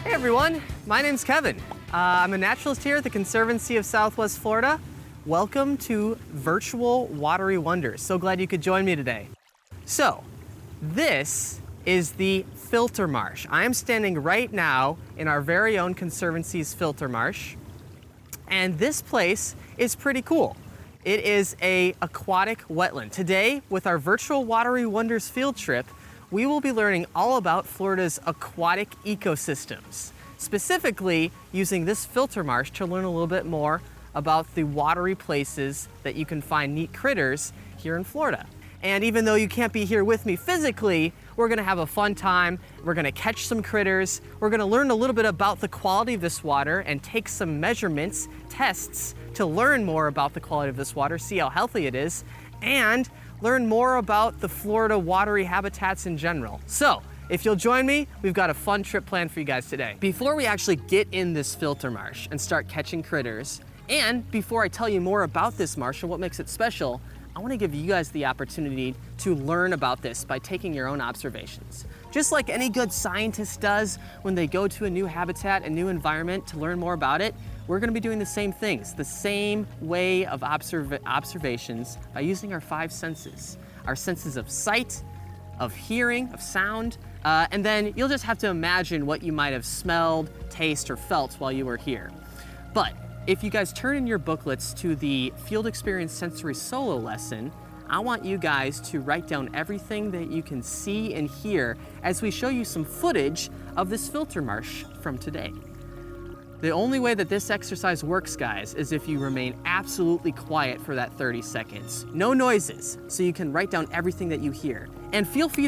Hey everyone, my name's Kevin. I'm a naturalist here at the Conservancy of Southwest Florida. Welcome to Virtual Watery Wonders. So glad you could join me today. So, this is the filter marsh. I am standing right now in our very own Conservancy's filter marsh. And this place is pretty cool. It is an aquatic wetland. Today, with our Virtual Watery Wonders field trip, we will be learning all about Florida's aquatic ecosystems, specifically using this filter marsh to learn a little bit more about the watery places that you can find neat critters here in Florida. And even though you can't be here with me physically, we're gonna have a fun time. We're gonna catch some critters. We're gonna learn a little bit about the quality of this water and take some measurements, tests, to learn more about the quality of this water, see how healthy it is, and learn more about the Florida watery habitats in general. So, if you'll join me, we've got a fun trip planned for you guys today. Before we actually get in this filter marsh and start catching critters, and before I tell you more about this marsh and what makes it special, I want to give you guys the opportunity to learn about this by taking your own observations. Just like any good scientist does when they go to a new habitat, a new environment to learn more about it, we're going to be doing the same things, the same way of observations by using our 5 senses. Our senses of sight, of hearing, of sound, and then you'll just have to imagine what you might have smelled, tasted, or felt while you were here. But if you guys turn in your booklets to the Field Experience Sensory Solo lesson, I want you guys to write down everything that you can see and hear as we show you some footage of this filter marsh from today. The only way that this exercise works, guys, is if you remain absolutely quiet for that 30 seconds. No noises, so you can write down everything that you hear. And feel free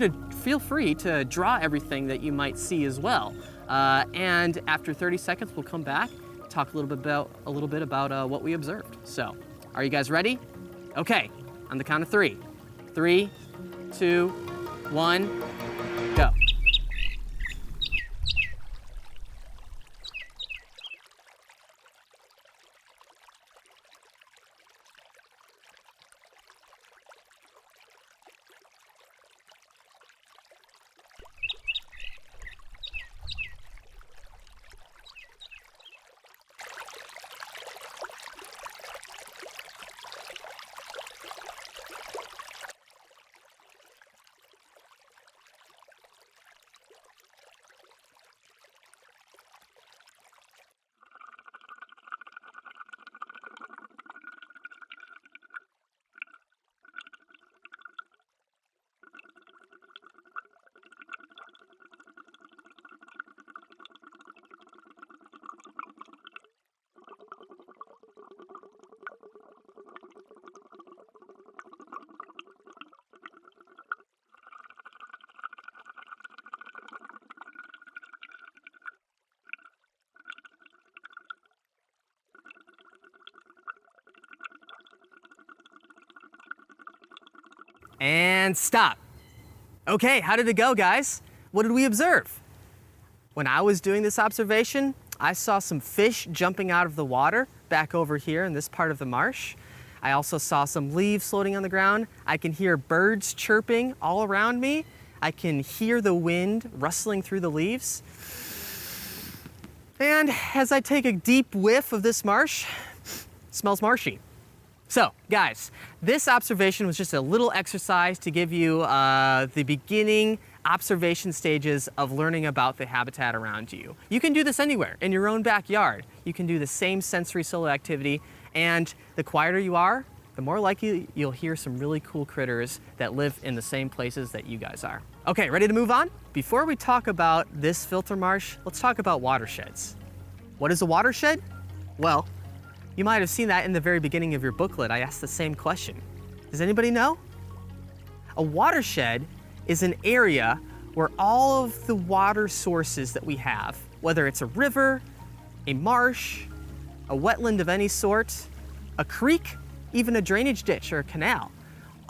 to draw everything that you might see as well. And after 30 seconds, we'll come back, talk a little bit about what we observed. So, are you guys ready? Okay, on the count of 3. 3, 2, 1, go. And stop. Okay, how did it go, guys? What did we observe? When I was doing this observation, I saw some fish jumping out of the water back over here in this part of the marsh. I also saw some leaves floating on the ground. I can hear birds chirping all around me. I can hear the wind rustling through the leaves. And as I take a deep whiff of this marsh, it smells marshy. So, guys, this observation was just a little exercise to give you the beginning observation stages of learning about the habitat around you. You can do this anywhere, in your own backyard. You can do the same sensory solo activity, and the quieter you are, the more likely you'll hear some really cool critters that live in the same places that you guys are. Okay, ready to move on? Before we talk about this filter marsh, let's talk about watersheds. What is a watershed? Well, you might have seen that in the very beginning of your booklet. I asked the same question. Does anybody know? A watershed is an area where all of the water sources that we have, whether it's a river, a marsh, a wetland of any sort, a creek, even a drainage ditch or a canal,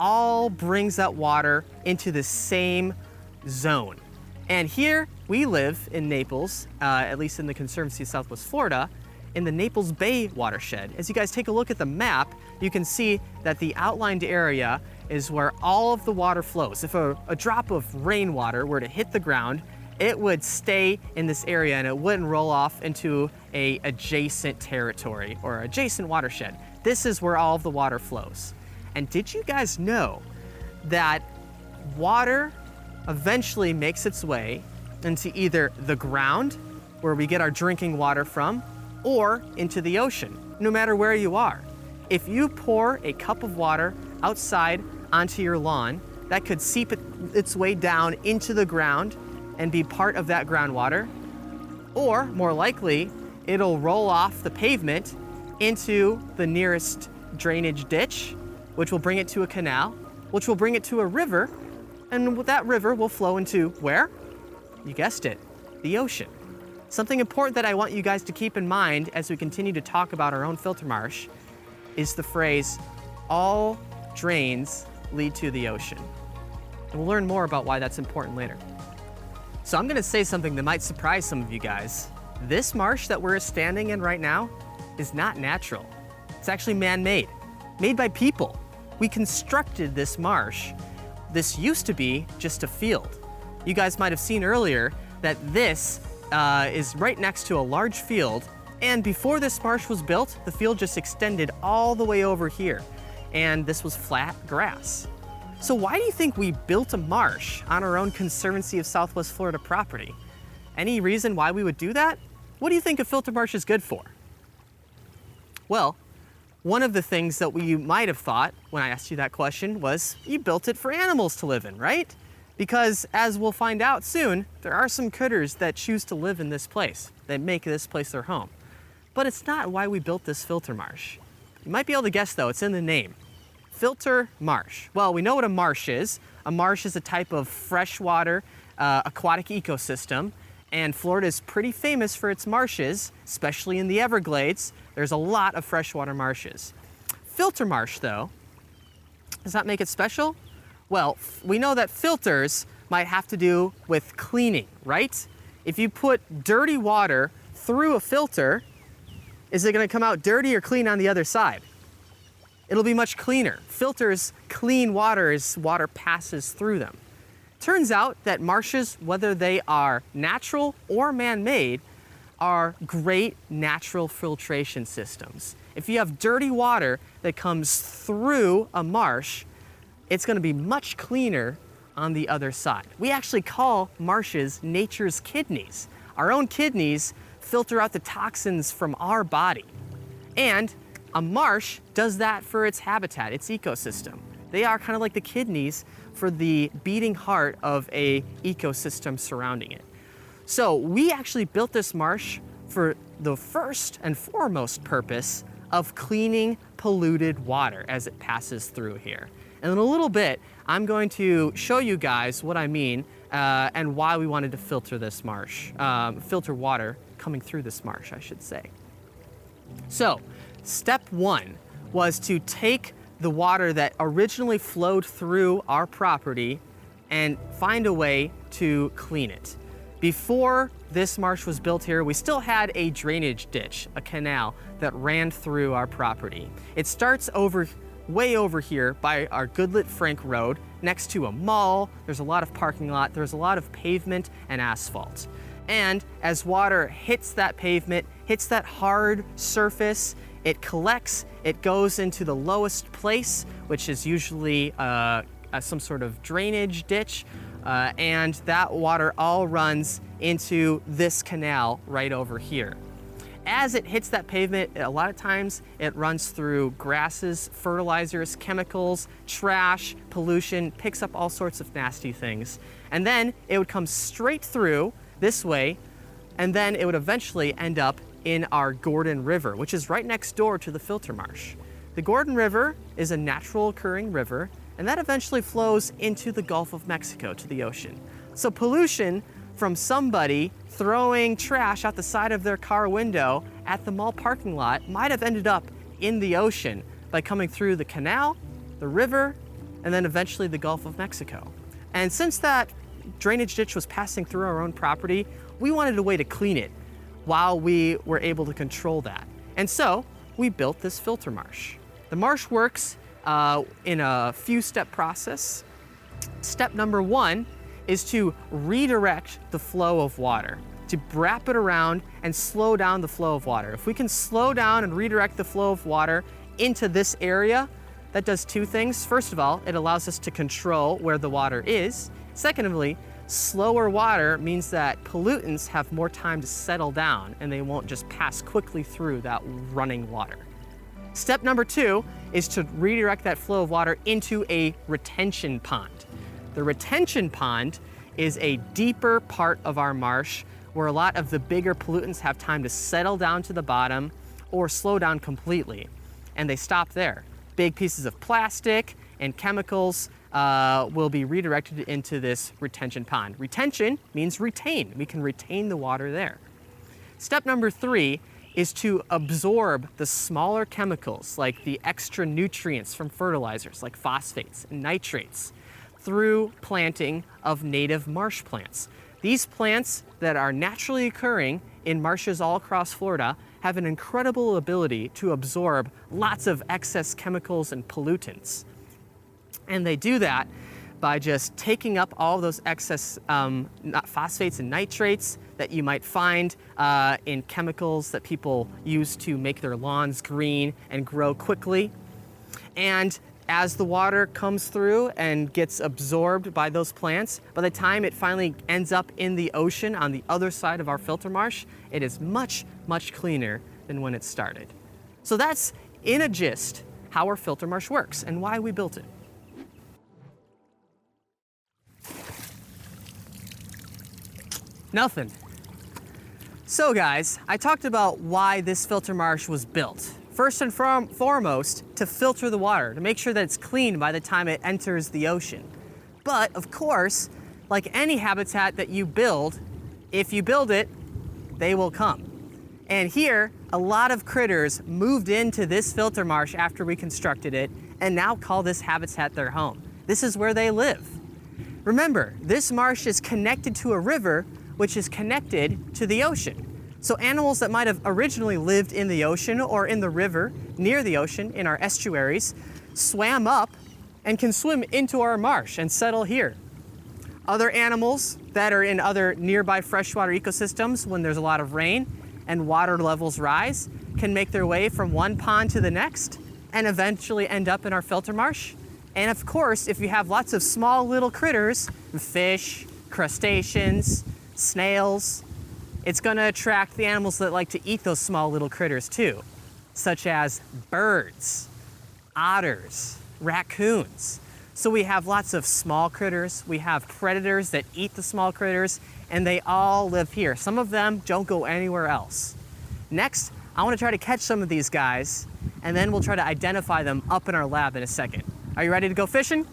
all brings that water into the same zone. And here we live in Naples, at least in the Conservancy of Southwest Florida, in the Naples Bay watershed. As you guys take a look at the map, you can see that the outlined area is where all of the water flows. If a drop of rainwater were to hit the ground it would stay in this area and it wouldn't roll off into a adjacent territory or adjacent watershed. This is where all of the water flows. And did you guys know that water eventually makes its way into either the ground, where we get our drinking water from, or into the ocean, no matter where you are? If you pour a cup of water outside onto your lawn, that could seep its way down into the ground and be part of that groundwater. Or more likely, it'll roll off the pavement into the nearest drainage ditch, which will bring it to a canal, which will bring it to a river, and that river will flow into where? You guessed it, the ocean. Something important that I want you guys to keep in mind as we continue to talk about our own filter marsh is the phrase, all drains lead to the ocean. And we'll learn more about why that's important later. So I'm gonna say something that might surprise some of you guys. This marsh that we're standing in right now is not natural. It's actually man-made, made by people. We constructed this marsh. This used to be just a field. You guys might have seen earlier that this is right next to a large field, and before this marsh was built, the field just extended all the way over here, and this was flat grass. So why do you think we built a marsh on our own Conservancy of Southwest Florida property? Any reason why we would do that? What do you think a filter marsh is good for? Well, one of the things that you might have thought when I asked you that question was you built it for animals to live in, right? Because as we'll find out soon, there are some critters that choose to live in this place, that make this place their home. But it's not why we built this filter marsh. You might be able to guess though, it's in the name. Filter marsh. Well, we know what a marsh is. A marsh is a type of freshwater aquatic ecosystem, and Florida is pretty famous for its marshes, especially in the Everglades. There's a lot of freshwater marshes. Filter marsh though, does that make it special? Well, we know that filters might have to do with cleaning, right? If you put dirty water through a filter, is it gonna come out dirty or clean on the other side? It'll be much cleaner. Filters clean water as water passes through them. Turns out that marshes, whether they are natural or man-made, are great natural filtration systems. If you have dirty water that comes through a marsh, it's gonna be much cleaner on the other side. We actually call marshes nature's kidneys. Our own kidneys filter out the toxins from our body. And a marsh does that for its habitat, its ecosystem. They are kind of like the kidneys for the beating heart of a ecosystem surrounding it. So we actually built this marsh for the first and foremost purpose of cleaning polluted water as it passes through here. And in a little bit, I'm going to show you guys what I mean and why we wanted to filter this marsh, filter water coming through this marsh, I should say. So, step one was to take the water that originally flowed through our property and find a way to clean it. Before this marsh was built here, we still had a drainage ditch, a canal that ran through our property. It starts way over here by our Goodlet Frank Road, next to a mall. There's a lot of parking lot, there's a lot of pavement and asphalt. And as water hits that pavement, hits that hard surface, it collects, it goes into the lowest place, which is usually some sort of drainage ditch, and that water all runs into this canal right over here. As it hits that pavement, a lot of times it runs through grasses, fertilizers, chemicals, trash, pollution, picks up all sorts of nasty things. And then it would come straight through this way, and then it would eventually end up in our Gordon River, which is right next door to the filter marsh. The Gordon River is a natural occurring river, and that eventually flows into the Gulf of Mexico, to the ocean. So pollution from somebody throwing trash out the side of their car window at the mall parking lot might have ended up in the ocean by coming through the canal, the river, and then eventually the Gulf of Mexico. And since that drainage ditch was passing through our own property, we wanted a way to clean it while we were able to control that. And so we built this filter marsh. The marsh works in a few-step process. Step number one is to redirect the flow of water, to wrap it around and slow down the flow of water. If we can slow down and redirect the flow of water into this area, that does two things. First of all, it allows us to control where the water is. Secondly, slower water means that pollutants have more time to settle down and they won't just pass quickly through that running water. Step number 2 is to redirect that flow of water into a retention pond. The retention pond is a deeper part of our marsh where a lot of the bigger pollutants have time to settle down to the bottom or slow down completely, and they stop there. Big pieces of plastic and chemicals will be redirected into this retention pond. Retention means retain. We can retain the water there. Step number 3 is to absorb the smaller chemicals like the extra nutrients from fertilizers like phosphates and nitrates through planting of native marsh plants. These plants that are naturally occurring in marshes all across Florida have an incredible ability to absorb lots of excess chemicals and pollutants. And they do that by just taking up all those excess phosphates and nitrates that you might find in chemicals that people use to make their lawns green and grow quickly. And as the water comes through and gets absorbed by those plants, by the time it finally ends up in the ocean on the other side of our filter marsh, it is much, much cleaner than when it started. So that's, in a gist, how our filter marsh works and why we built it. Nothing. So guys, I talked about why this filter marsh was built. First and foremost, to filter the water, to make sure that it's clean by the time it enters the ocean. But of course, like any habitat that you build, if you build it, they will come. And here, a lot of critters moved into this filter marsh after we constructed it and now call this habitat their home. This is where they live. Remember, this marsh is connected to a river, which is connected to the ocean. So animals that might have originally lived in the ocean or in the river near the ocean in our estuaries swam up and can swim into our marsh and settle here. Other animals that are in other nearby freshwater ecosystems, when there's a lot of rain and water levels rise, can make their way from one pond to the next and eventually end up in our filter marsh. And of course, if you have lots of small little critters, fish, crustaceans, snails, it's going to attract the animals that like to eat those small little critters too, such as birds, otters, raccoons. So we have lots of small critters, we have predators that eat the small critters, and they all live here. Some of them don't go anywhere else. Next, I want to try to catch some of these guys, and then we'll try to identify them up in our lab in a second. Are you ready to go fishing?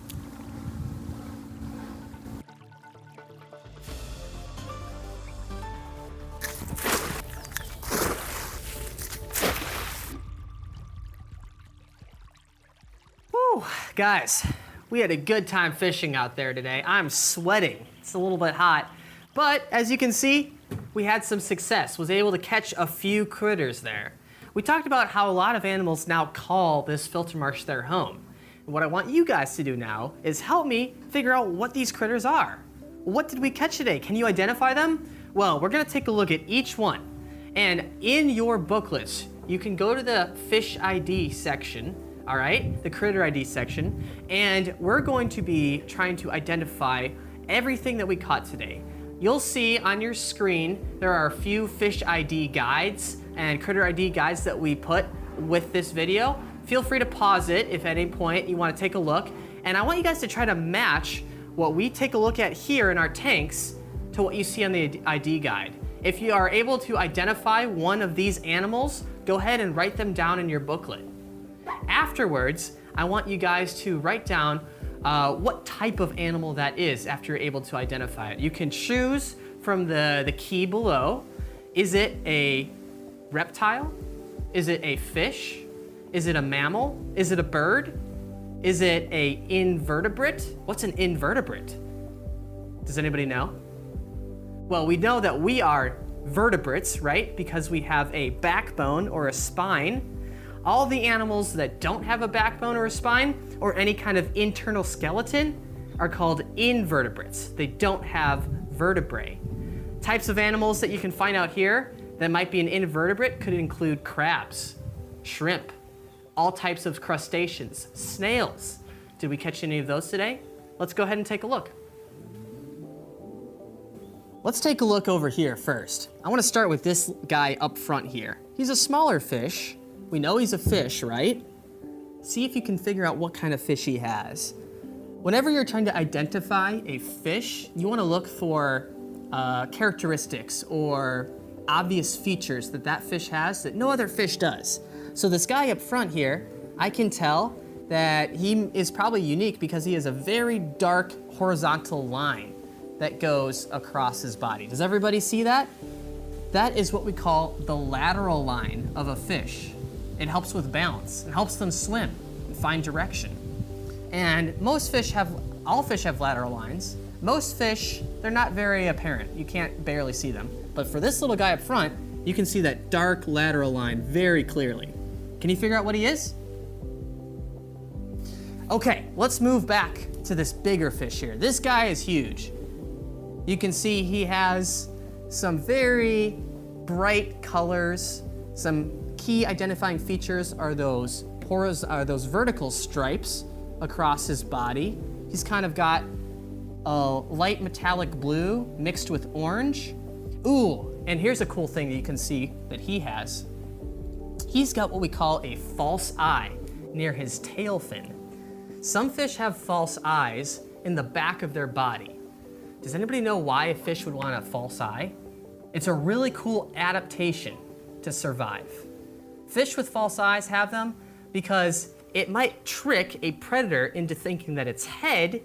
Guys, we had a good time fishing out there today. I'm sweating. It's a little bit hot, but as you can see, we had some success. Was able to catch a few critters there. We talked about how a lot of animals now call this filter marsh their home. And what I want you guys to do now is help me figure out what these critters are. What did we catch today? Can you identify them? Well, we're gonna take a look at each one. And in your booklets, you can go to the fish ID section, all right, the critter ID section, and we're going to be trying to identify everything that we caught today. You'll see on your screen there are a few fish ID guides and critter ID guides that we put with this video. Feel free to pause it if at any point you want to take a look, and I want you guys to try to match what we take a look at here in our tanks to what you see on the ID guide. If you are able to identify one of these animals, go ahead and write them down in your booklet. Afterwards, I want you guys to write down what type of animal that is after you're able to identify it. You can choose from the key below. Is it a reptile? Is it a fish? Is it a mammal? Is it a bird? Is it an invertebrate? What's an invertebrate? Does anybody know? Well, we know that we are vertebrates, right? Because we have a backbone or a spine. All the animals that don't have a backbone or a spine or any kind of internal skeleton, are called invertebrates. They don't have vertebrae. Types of animals that you can find out here that might be an invertebrate could include crabs, shrimp, all types of crustaceans, snails. Did we catch any of those today? Let's go ahead and take a look. Let's take a look over here first. I want to start with this guy up front here. He's a smaller fish. We know he's a fish, right? See if you can figure out what kind of fish he has. Whenever you're trying to identify a fish, you want to look for characteristics or obvious features that that fish has that no other fish does. So this guy up front here, I can tell that he is probably unique because he has a very dark horizontal line that goes across his body. Does everybody see that? That is what we call the lateral line of a fish. It helps with balance. It helps them swim and find direction. And all fish have lateral lines. Most fish, they're not very apparent. You can't barely see them. But for this little guy up front, you can see that dark lateral line very clearly. Can you figure out what he is? Okay, let's move back to this bigger fish here. This guy is huge. You can see he has some very bright colors. Some key identifying features are those vertical stripes across his body. He's kind of got a light metallic blue mixed with orange. Ooh, and here's a cool thing that you can see that he has. He's got what we call a false eye near his tail fin. Some fish have false eyes in the back of their body. Does anybody know why a fish would want a false eye? It's a really cool adaptation to survive. Fish with false eyes have them because it might trick a predator into thinking that its head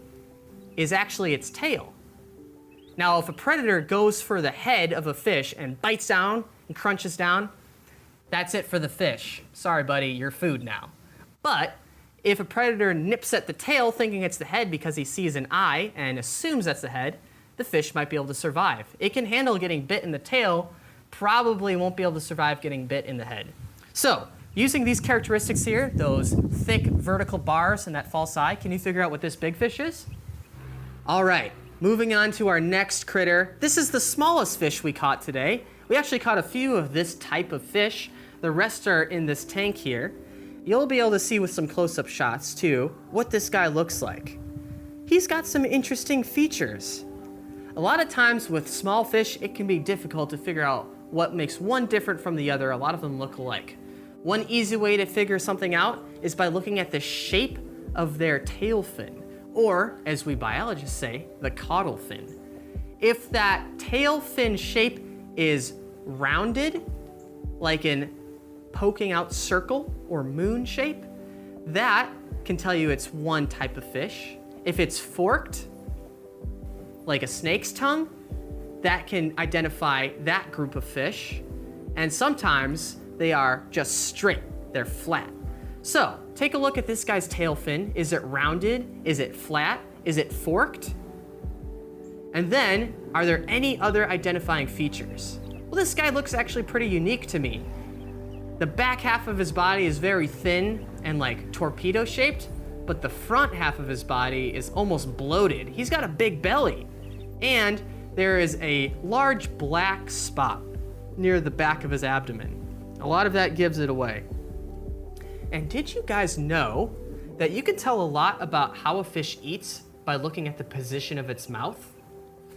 is actually its tail. Now, if a predator goes for the head of a fish and bites down and crunches down, that's it for the fish. Sorry, buddy, you're food now. But if a predator nips at the tail thinking it's the head because he sees an eye and assumes that's the head, the fish might be able to survive. It can handle getting bit in the tail, probably won't be able to survive getting bit in the head. So, using these characteristics here, those thick vertical bars and that false eye, can you figure out what this big fish is? All right, moving on to our next critter. This is the smallest fish we caught today. We actually caught a few of this type of fish. The rest are in this tank here. You'll be able to see with some close-up shots too what this guy looks like. He's got some interesting features. A lot of times with small fish, it can be difficult to figure out what makes one different from the other. A lot of them look alike. One easy way to figure something out is by looking at the shape of their tail fin, or as we biologists say, the caudal fin. If that tail fin shape is rounded, like in poking out circle or moon shape, that can tell you it's one type of fish. If it's forked, like a snake's tongue, that can identify that group of fish. And sometimes they are just straight, they're flat. So take a look at this guy's tail fin. Is it rounded? Is it flat? Is it forked? And then, are there any other identifying features? Well, this guy looks actually pretty unique to me. The back half of his body is very thin and like torpedo shaped, but the front half of his body is almost bloated. He's got a big belly, and there is a large black spot near the back of his abdomen. A lot of that gives it away. And did you guys know that you can tell a lot about how a fish eats by looking at the position of its mouth?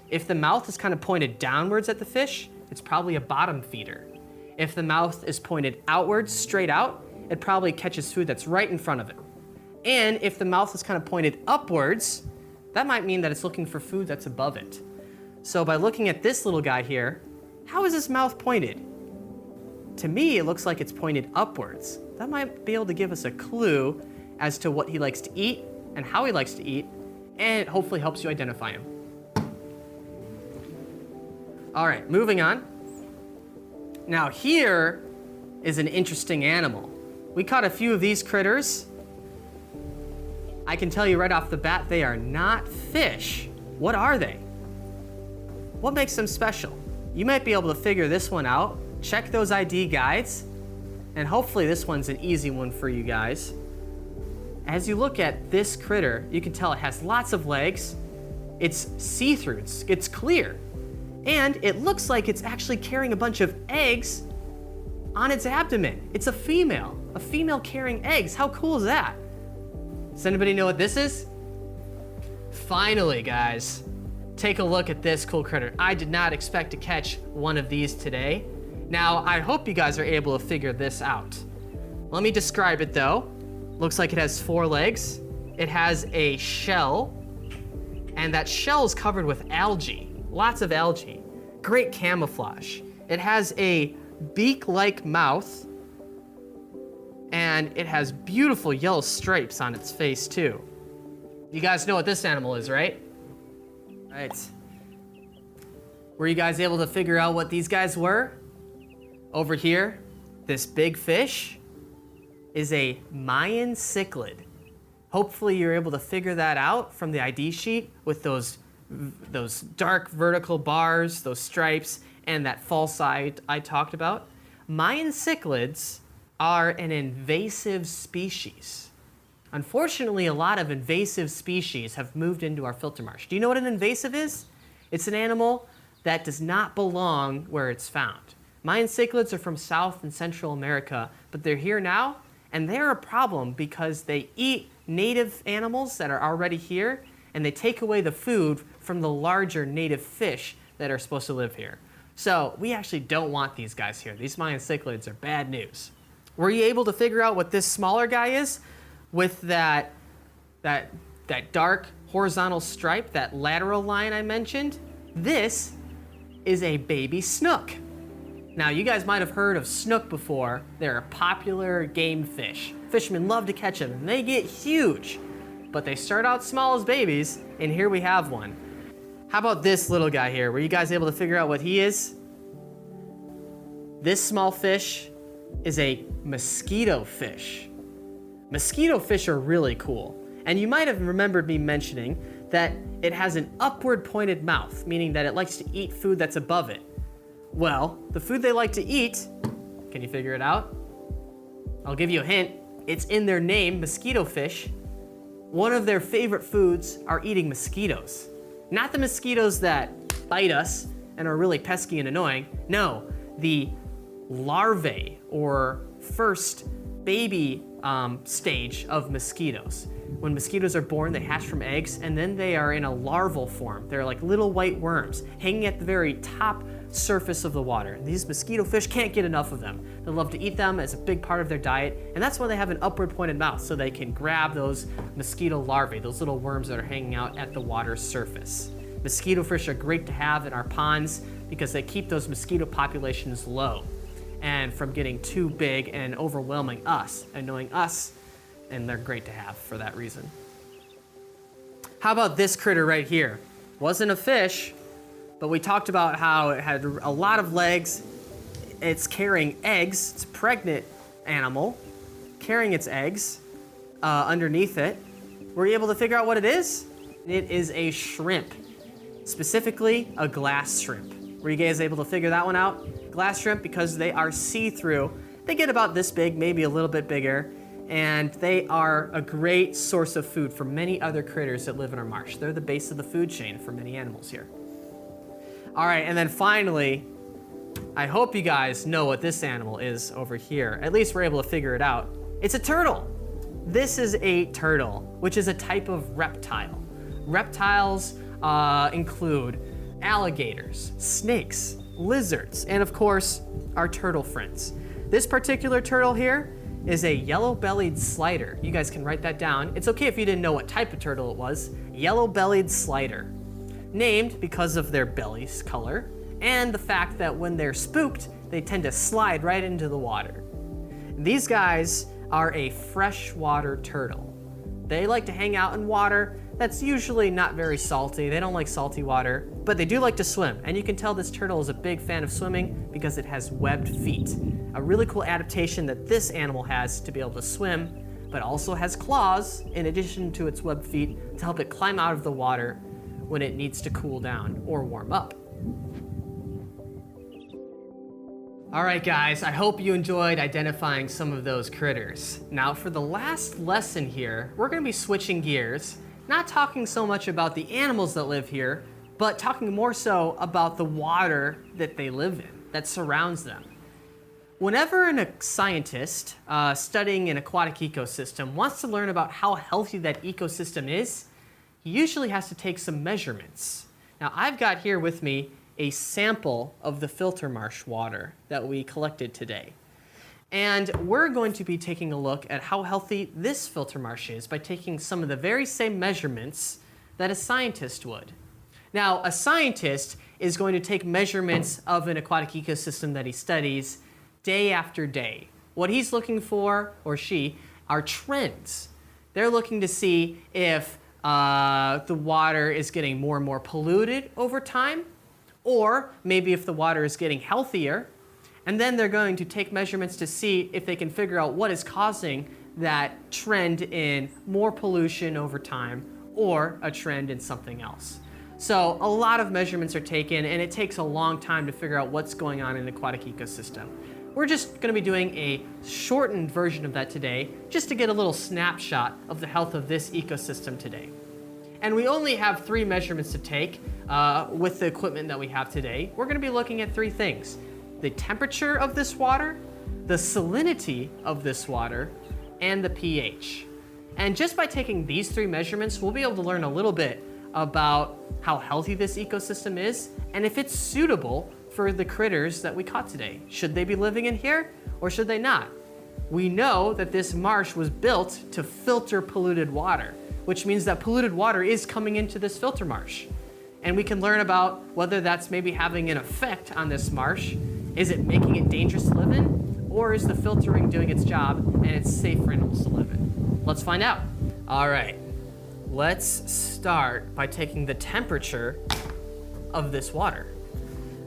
If the mouth is kind of pointed downwards at the fish, it's probably a bottom feeder. If the mouth is pointed outwards, straight out, it probably catches food that's right in front of it. And if the mouth is kind of pointed upwards, that might mean that it's looking for food that's above it. So by looking at this little guy here, how is his mouth pointed? To me, it looks like it's pointed upwards. That might be able to give us a clue as to what he likes to eat and how he likes to eat, and it hopefully helps you identify him. All right, moving on. Now here is an interesting animal. We caught a few of these critters. I can tell you right off the bat, they are not fish. What are they? What makes them special? You might be able to figure this one out. Check those ID guides, and hopefully this one's an easy one for you guys. As you look at this critter, you can tell it has lots of legs. It's see-through, it's clear. And it looks like it's actually carrying a bunch of eggs on its abdomen. It's a female carrying eggs. How cool is that? Does anybody know what this is? Finally, guys, take a look at this cool critter. I did not expect to catch one of these today. Now, I hope you guys are able to figure this out. Let me describe it though. Looks like it has 4 legs. It has a shell, and that shell is covered with algae, lots of algae. Great camouflage. It has a beak-like mouth, and it has beautiful yellow stripes on its face too. You guys know what this animal is, right? Right. Were you guys able to figure out what these guys were? Over here, this big fish is a Mayan cichlid. Hopefully you're able to figure that out from the ID sheet with those dark vertical bars, those stripes, and that false eye I talked about. Mayan cichlids are an invasive species. Unfortunately, a lot of invasive species have moved into our filter marsh. Do you know what an invasive is? It's an animal that does not belong where it's found. Mayan cichlids are from South and Central America, but they're here now, and they're a problem because they eat native animals that are already here, and they take away the food from the larger native fish that are supposed to live here. So we actually don't want these guys here. These Mayan cichlids are bad news. Were you able to figure out what this smaller guy is with that dark horizontal stripe, that lateral line I mentioned? This is a baby snook. Now, you guys might have heard of snook before. They're a popular game fish. Fishermen love to catch them, and they get huge. But they start out small as babies, and here we have one. How about this little guy here? Were you guys able to figure out what he is? This small fish is a mosquito fish. Mosquito fish are really cool. And you might have remembered me mentioning that it has an upward pointed mouth, meaning that it likes to eat food that's above it. Well, the food they like to eat, can you figure it out? I'll give you a hint. It's in their name, mosquito fish. One of their favorite foods are eating mosquitoes. Not the mosquitoes that bite us and are really pesky and annoying. No, the larvae or first baby stage of mosquitoes. When mosquitoes are born, they hatch from eggs, and then they are in a larval form. They're like little white worms hanging at the very top surface of the water. And these mosquito fish can't get enough of them. They love to eat them as a big part of their diet, and that's why they have an upward pointed mouth, so they can grab those mosquito larvae, those little worms that are hanging out at the water's surface. Mosquito fish are great to have in our ponds because they keep those mosquito populations low and from getting too big and overwhelming us, annoying us, and they're great to have for that reason. How about this critter right here? Wasn't a fish, but we talked about how it had a lot of legs. It's carrying eggs. It's a pregnant animal carrying its eggs underneath it. Were you able to figure out what it is? It is a shrimp, specifically a glass shrimp. Were you guys able to figure that one out? Glass shrimp, because they are see-through. They get about this big, maybe a little bit bigger, and they are a great source of food for many other critters that live in our marsh. They're the base of the food chain for many animals here. All right, and then finally, I hope you guys know what this animal is over here. At least we're able to figure it out. It's a turtle. This is a turtle, which is a type of reptile. Reptiles include alligators, snakes, lizards, and of course, our turtle friends. This particular turtle here is a yellow-bellied slider. You guys can write that down. It's okay if you didn't know what type of turtle it was. Yellow-bellied slider. Named because of their belly's color and the fact that when they're spooked, they tend to slide right into the water. These guys are a freshwater turtle. They like to hang out in water that's usually not very salty. They don't like salty water, but they do like to swim. And you can tell this turtle is a big fan of swimming because it has webbed feet. A really cool adaptation that this animal has to be able to swim, but also has claws in addition to its webbed feet to help it climb out of the water when it needs to cool down or warm up. All right, guys, I hope you enjoyed identifying some of those critters. Now, for the last lesson here, we're gonna be switching gears, not talking so much about the animals that live here, but talking more so about the water that they live in, that surrounds them. Whenever a scientist studying an aquatic ecosystem wants to learn about how healthy that ecosystem is, he usually has to take some measurements. Now, I've got here with me a sample of the filter marsh water that we collected today. And we're going to be taking a look at how healthy this filter marsh is by taking some of the very same measurements that a scientist would. Now, a scientist is going to take measurements of an aquatic ecosystem that he studies day after day. What he's looking for, or she, are trends. They're looking to see if the water is getting more and more polluted over time, or maybe if the water is getting healthier, and then they're going to take measurements to see if they can figure out what is causing that trend in more pollution over time or a trend in something else. So a lot of measurements are taken, and it takes a long time to figure out what's going on in an aquatic ecosystem. We're just going to be doing a shortened version of that today, just to get a little snapshot of the health of this ecosystem today. And we only have 3 measurements to take with the equipment that we have today. We're going to be looking at 3 things: the temperature of this water, the salinity of this water, and the pH. And just by taking these 3 measurements, we'll be able to learn a little bit about how healthy this ecosystem is and if it's suitable for the critters that we caught today. Should they be living in here or should they not? We know that this marsh was built to filter polluted water, which means that polluted water is coming into this filter marsh. And we can learn about whether that's maybe having an effect on this marsh. Is it making it dangerous to live in? Or is the filtering doing its job and it's safe for animals to live in? Let's find out. All right, let's start by taking the temperature of this water.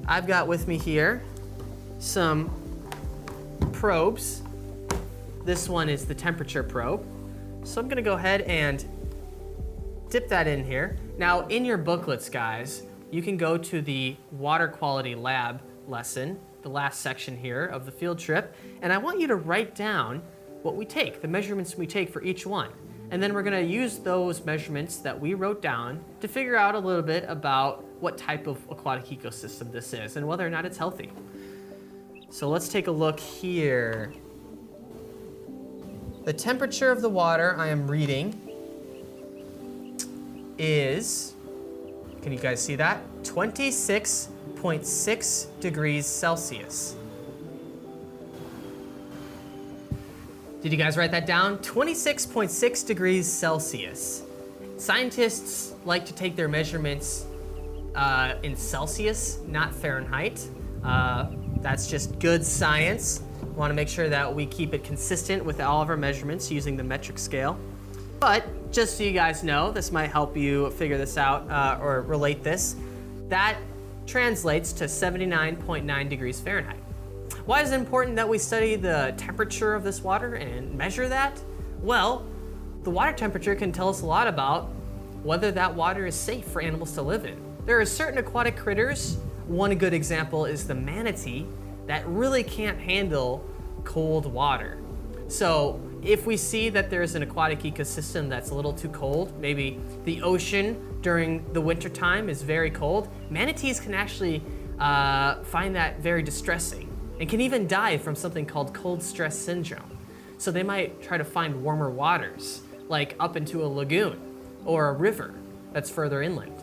I've got with me here some probes. This one is the temperature probe. So I'm gonna go ahead and dip that in here. Now, in your booklets, guys, you can go to the water quality lab lesson, the last section here of the field trip, and I want you to write down what we take, the measurements we take for each one. And then we're gonna use those measurements that we wrote down to figure out a little bit about what type of aquatic ecosystem this is and whether or not it's healthy. So let's take a look here. The temperature of the water I am reading is, can you guys see that? 26.6 degrees Celsius. Did you guys write that down? 26.6 degrees Celsius. Scientists like to take their measurements in Celsius, not Fahrenheit. That's just good science. We want to make sure that we keep it consistent with all of our measurements using the metric scale. But just so you guys know, this might help you figure this out or relate this. That translates to 79.9 degrees Fahrenheit. Why is it important that we study the temperature of this water and measure that? Well, the water temperature can tell us a lot about whether that water is safe for animals to live in. There are certain aquatic critters, one good example is the manatee, that really can't handle cold water. So if we see that there's an aquatic ecosystem that's a little too cold, maybe the ocean during the winter time is very cold, manatees can actually find that very distressing and can even die from something called cold stress syndrome. So they might try to find warmer waters, like up into a lagoon or a river that's further inland.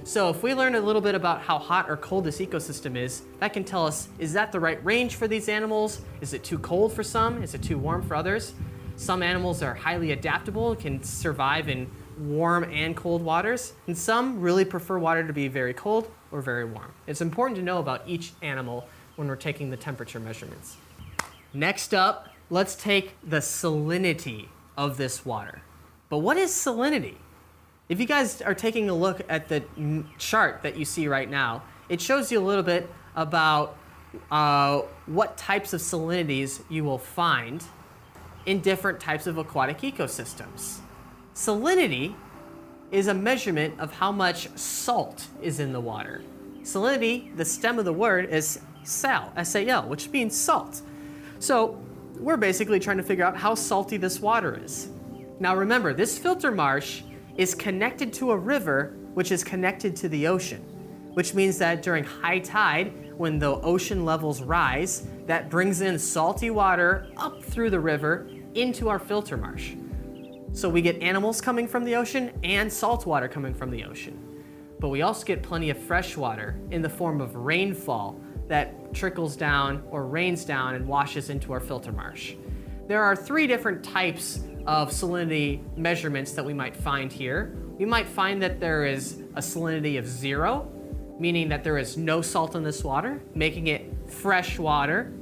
So if we learn a little bit about how hot or cold this ecosystem is, that can tell us, is that the right range for these animals? Is it too cold for some? Is it too warm for others? Some animals are highly adaptable, can survive in warm and cold waters, and some really prefer water to be very cold or very warm. It's important to know about each animal when we're taking the temperature measurements. Next up, let's take the salinity of this water. But what is salinity? If you guys are taking a look at the chart that you see right now, it shows you a little bit about what types of salinities you will find in different types of aquatic ecosystems. Salinity is a measurement of how much salt is in the water. Salinity, the stem of the word, is sal, S-A-L, which means salt. So we're basically trying to figure out how salty this water is. Now remember, this filter marsh is connected to a river, which is connected to the ocean, which means that during high tide, when the ocean levels rise, that brings in salty water up through the river into our filter marsh. So we get animals coming from the ocean and salt water coming from the ocean. But we also get plenty of fresh water in the form of rainfall that trickles down or rains down and washes into our filter marsh. There are 3 different types of salinity measurements that we might find here. We might find that there is a salinity of 0, meaning that there is no salt in this water, making it fresh water.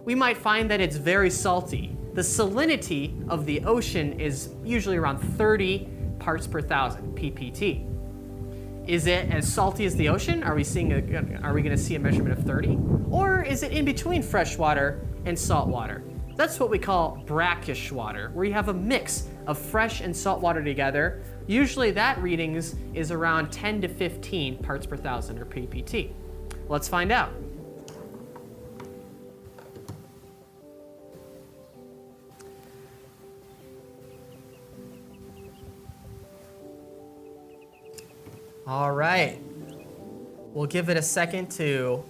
We might find that it's very salty. The salinity of the ocean is usually around 30 parts per thousand, ppt. Is it as salty as the ocean? Are we going to see a measurement of 30? Or is it in between fresh water and salt water? That's what we call brackish water, where you have a mix of fresh and salt water together. Usually that readings is around 10 to 15 parts per thousand, or ppt. Let's find out. All right, we'll give it a second to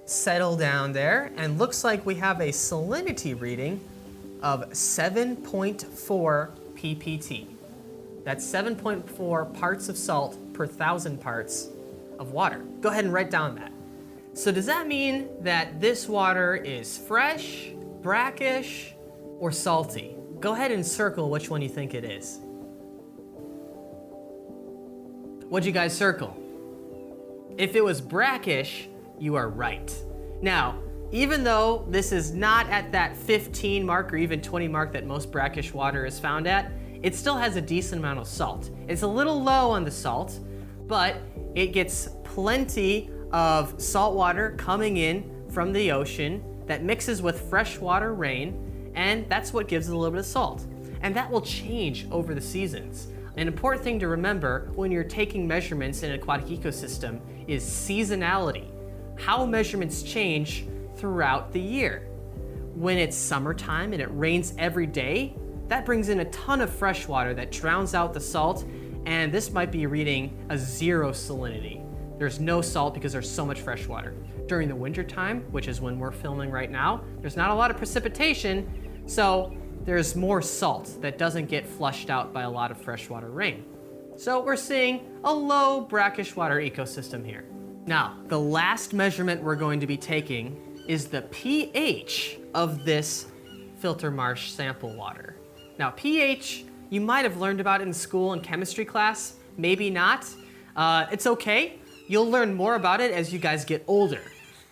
settle down there, and looks like we have a salinity reading of 7.4 ppt. That's 7.4 parts of salt per 1,000 parts of water. Go ahead and write down that. So does that mean that this water is fresh, brackish, or salty? Go ahead and circle which one you think it is. What'd you guys circle? If it was brackish, you are right. Now, even though this is not at that 15 mark or even 20 mark that most brackish water is found at, it still has a decent amount of salt. It's a little low on the salt, but it gets plenty of salt water coming in from the ocean that mixes with freshwater rain, and that's what gives it a little bit of salt. And that will change over the seasons. An important thing to remember when you're taking measurements in an aquatic ecosystem is seasonality. How measurements change throughout the year. When it's summertime and it rains every day, that brings in a ton of fresh water that drowns out the salt, and this might be reading a 0 salinity. There's no salt because there's so much fresh water. During the winter time, which is when we're filming right now, there's not a lot of precipitation, so there's more salt that doesn't get flushed out by a lot of freshwater rain. So we're seeing a low brackish water ecosystem here. Now, the last measurement we're going to be taking is the pH of this filter marsh sample water. Now, pH, you might have learned about it in school in chemistry class, maybe not. It's okay. You'll learn more about it as you guys get older.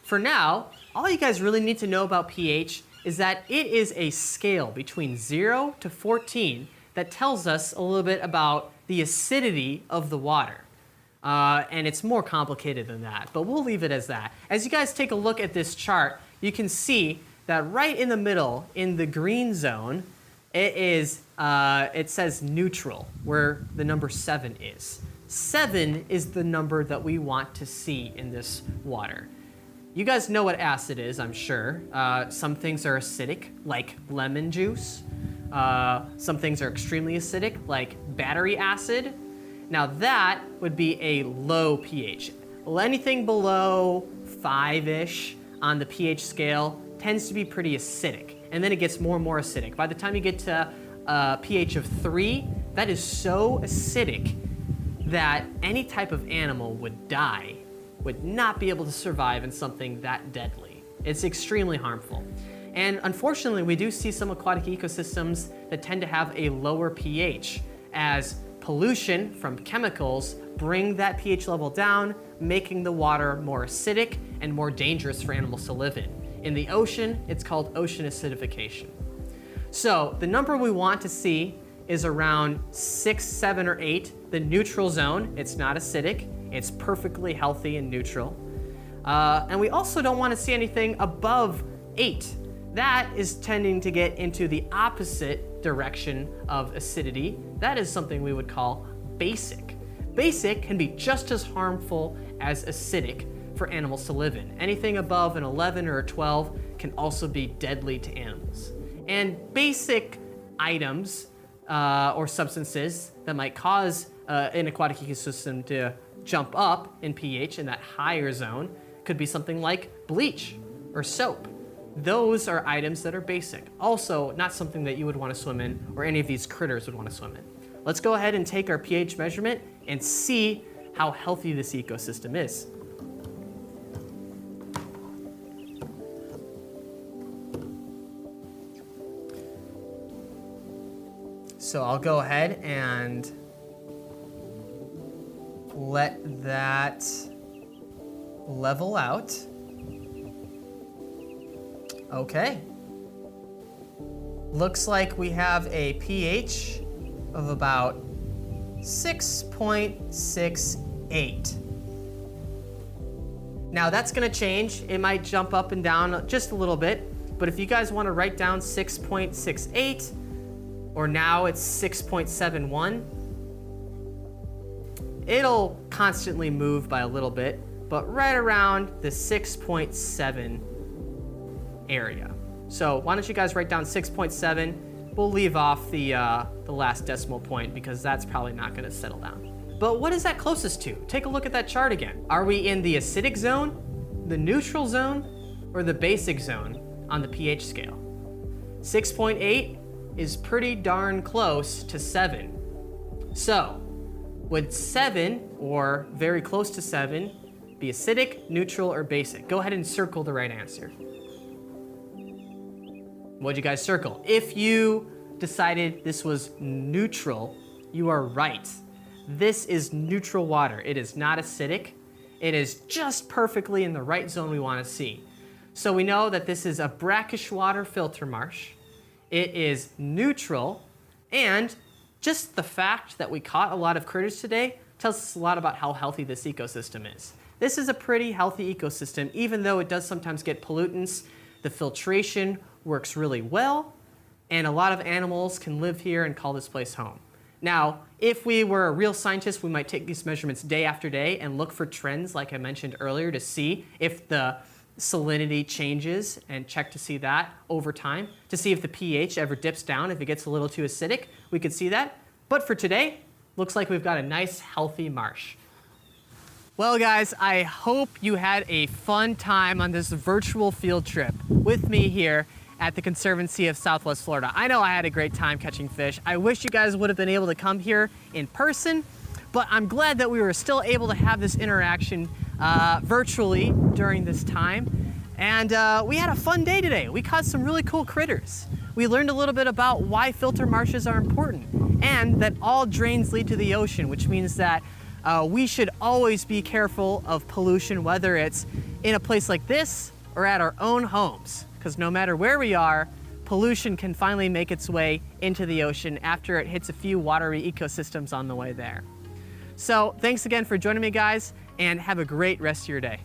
For now, all you guys really need to know about pH is that it is a scale between 0 to 14 that tells us a little bit about the acidity of the water. And it's more complicated than that, but we'll leave it as that. As you guys take a look at this chart, you can see that right in the middle, in the green zone, it says neutral, where the number 7 is. 7 is the number that we want to see in this water. You guys know what acid is, I'm sure. Some things are acidic, like lemon juice. Some things are extremely acidic, like battery acid. Now that would be a low pH. Well, anything below 5-ish on the pH scale tends to be pretty acidic, and then it gets more and more acidic. By the time you get to a pH of 3, that is so acidic that any type of animal would die, would not be able to survive in something that deadly. It's extremely harmful. And unfortunately, we do see some aquatic ecosystems that tend to have a lower pH, as pollution from chemicals bring that pH level down, making the water more acidic and more dangerous for animals to live in. In the ocean, it's called ocean acidification. So the number we want to see is around 6, 7, or 8, the neutral zone. It's not acidic, it's perfectly healthy and neutral. And we also don't want to see anything above 8. That is tending to get into the opposite direction of acidity. That is something we would call basic. Basic can be just as harmful as acidic for animals to live in. Anything above an 11 or a 12 can also be deadly to animals. And basic items or substances that might cause an aquatic ecosystem to jump up in pH in that higher zone could be something like bleach or soap. Those are items that are basic. Also, not something that you would want to swim in or any of these critters would want to swim in. Let's go ahead and take our pH measurement and see how healthy this ecosystem is. So I'll go ahead and let that level out. Okay. Looks like we have a pH of about 6.68. Now that's gonna change. It might jump up and down just a little bit, but if you guys wanna write down 6.68, or now it's 6.71, it'll constantly move by a little bit, but right around the 6.7 area. So why don't you guys write down 6.7? We'll leave off the last decimal point because that's probably not gonna settle down. But what is that closest to? Take a look at that chart again. Are we in the acidic zone, the neutral zone, or the basic zone on the pH scale? 6.8 is pretty darn close to 7. So would 7, or very close to 7, be acidic, neutral, or basic? Go ahead and circle the right answer. What'd you guys circle? If you decided this was neutral, you are right. This is neutral water. It is not acidic. It is just perfectly in the right zone we want to see. So we know that this is a brackish water filter marsh. It is neutral, and just the fact that we caught a lot of critters today tells us a lot about how healthy this ecosystem is. This is a pretty healthy ecosystem, even though it does sometimes get pollutants. The filtration works really well, and a lot of animals can live here and call this place home. Now, if we were a real scientist, we might take these measurements day after day and look for trends, like I mentioned earlier, to see if the salinity changes and check to see that over time, to see if the pH ever dips down. If it gets a little too acidic, we could see that. But for today, looks like we've got a nice, healthy marsh. Well, guys, I hope you had a fun time on this virtual field trip with me here at the Conservancy of Southwest Florida. I know I had a great time catching fish. I wish you guys would have been able to come here in person, but I'm glad that we were still able to have this interaction virtually during this time. And we had a fun day today. We caught some really cool critters. We learned a little bit about why filter marshes are important and that all drains lead to the ocean, which means that we should always be careful of pollution, whether it's in a place like this or at our own homes, because no matter where we are, pollution can finally make its way into the ocean after it hits a few watery ecosystems on the way there. So thanks again for joining me, guys, and have a great rest of your day.